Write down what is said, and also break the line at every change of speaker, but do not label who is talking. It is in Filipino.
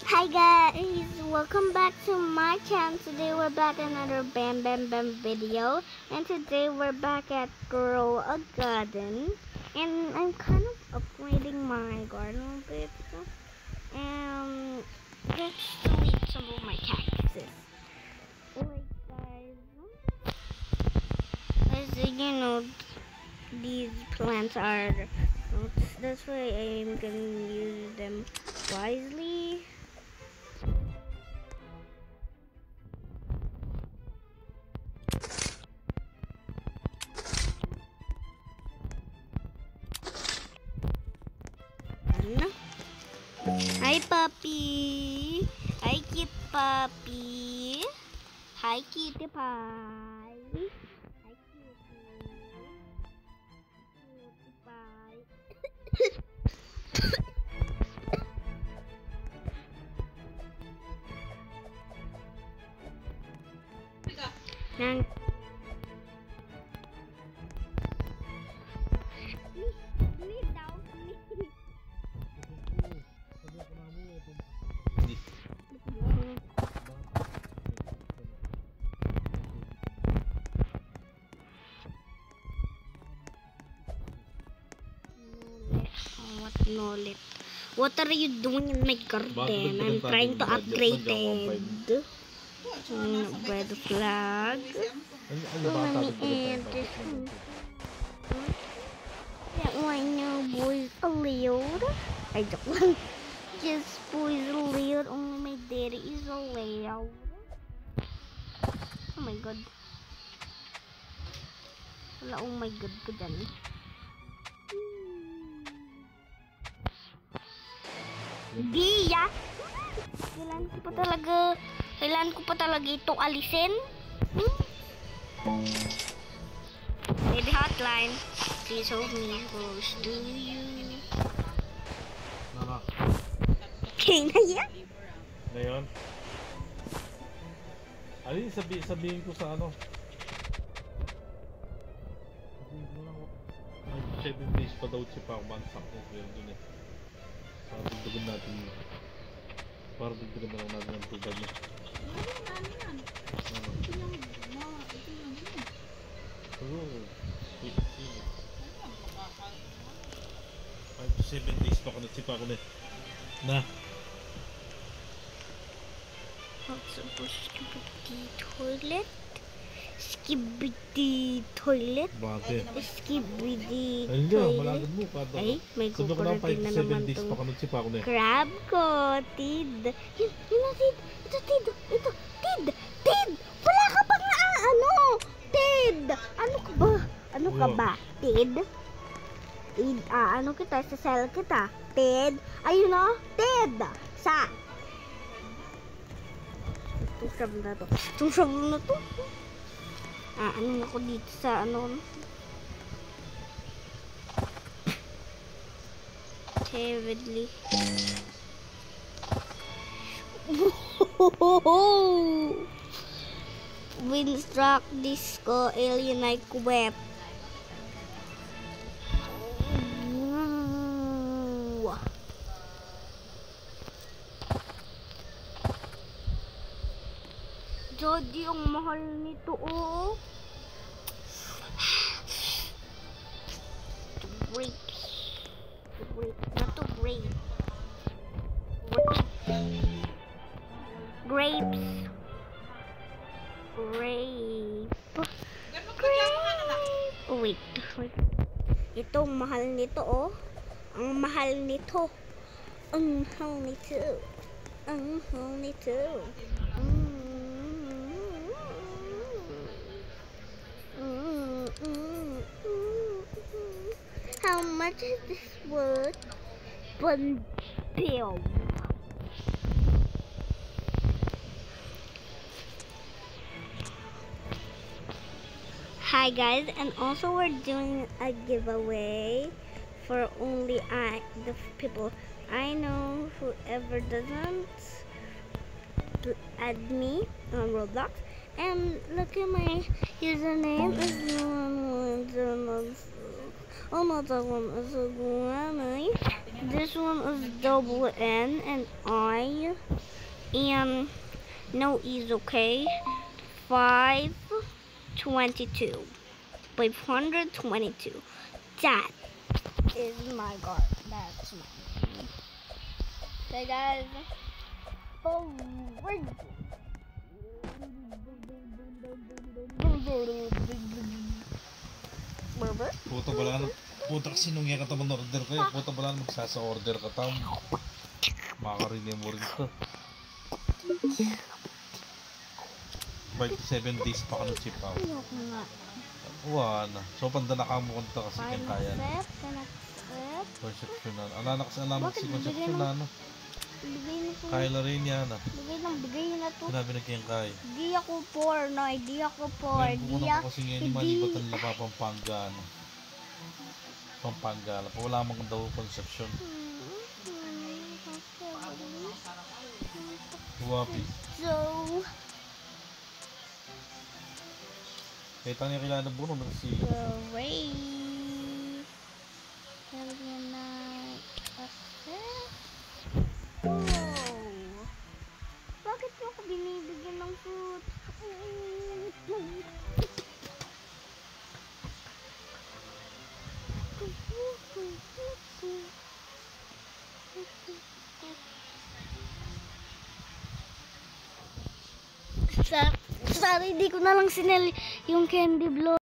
Hi guys, welcome back to my channel. Today we're back another Bam Bam Bam video, and today we're back at Grow a Garden, and I'm kind of upgrading my garden a bit, and just to eat some of my cactuses. Like guys, as you know, these plants are. That's why I'm gonna use them wisely. Hi puppy. Hi cute puppy. Hi cutie pie. Hi cutie. Cutie pie. Nang Knowledge. What are you doing in my garden? I'm trying to upgrade it. Red flag. Let me add this one. That one now boys allowed. I don't want just boys allowed. Only my daddy is allowed. Oh my god. Wala, oh my god ko dyan. Diya! Kailan ko pa talaga itong alisin? Baby hotline. Please hold me close to you.
Nana.
Okay na yan?
Na yun? Alin, sabihin ko sa ano? Sabihin ko lang, 7 days pa daw siya pa umansak ng well dun eh. Para dagdagan natin yun. Para dagdagan na lang natin ang tubad niya. Pero, 5 to 7 days pa ako nagsipa ako na. Na.
Skibidi toilet. Skibidi toilet.
Bakit?
Skibidi
Ayun nga,
toilet.
malagad mo.
Ay, may
sabi ko na 5
kukulitin
to
na
7
naman
days pa
to.
ako nagsipa ako na.
Crab ko, Tid. Yun na, Tid. Ito, Tid. Ito, Tid. Tid. Wala ka pang ano. Tid. Ano ka ba? Ano ka ba, Tid? Tid, ano kita? Sa cell kita. Tid. Ayun o. Tid. Sa. Itong crab na to. Itong crab na to. Ano ako dito sa ano. Heavily. Winstruck Disco Alienite Web. Jody, ang mahal nito, oh. Grapes. Not to grape. Grapes. Grape. Oh, wait. Ito, ang mahal nito, oh. Ang mahal nito. Ang mahal nito. Ang mahal nito. How much is this worth? $1 billion. Hi guys, and also we're doing a giveaway for only the people I know. Whoever doesn't add me on Roblox, and look at my username is another one is a This one is double N and I. And no E's, okay? 522. 522. That is my guard. That's my. Okay, guys. Oh,
Puta bala na. Puta kasi nung yan ka order ko eh. Puta bala na magsasa-order ka tam. Makakarinig mo rin ka. 7 days pa ka ng chip out.
ayoko nga.
Wala. So panda nakamukunta kasi kaya kaya.
Connect.
Conception na. Ala na kasi alam mo
Bakit
si
bigay
conception
ng-
na ano.
Bigay na ko.
Kaya na rin yan ah.
Bigay na to.
Sinabi na kayang kaya.
Di ako poor, no? Di ako poor.
Ngayon
Di
kukunan ko
ako.
kasi ngayon yung malibatan na pa Pampanga ano. Pampanga. Wala mang daw conception. Wapi.
So,
Kaya tanya kailangan ng buno ng si
great. Night access. Oh. Bakit mo ako binibigyan ng fruit? Sorry, di ko na lang sinel yung candy blow.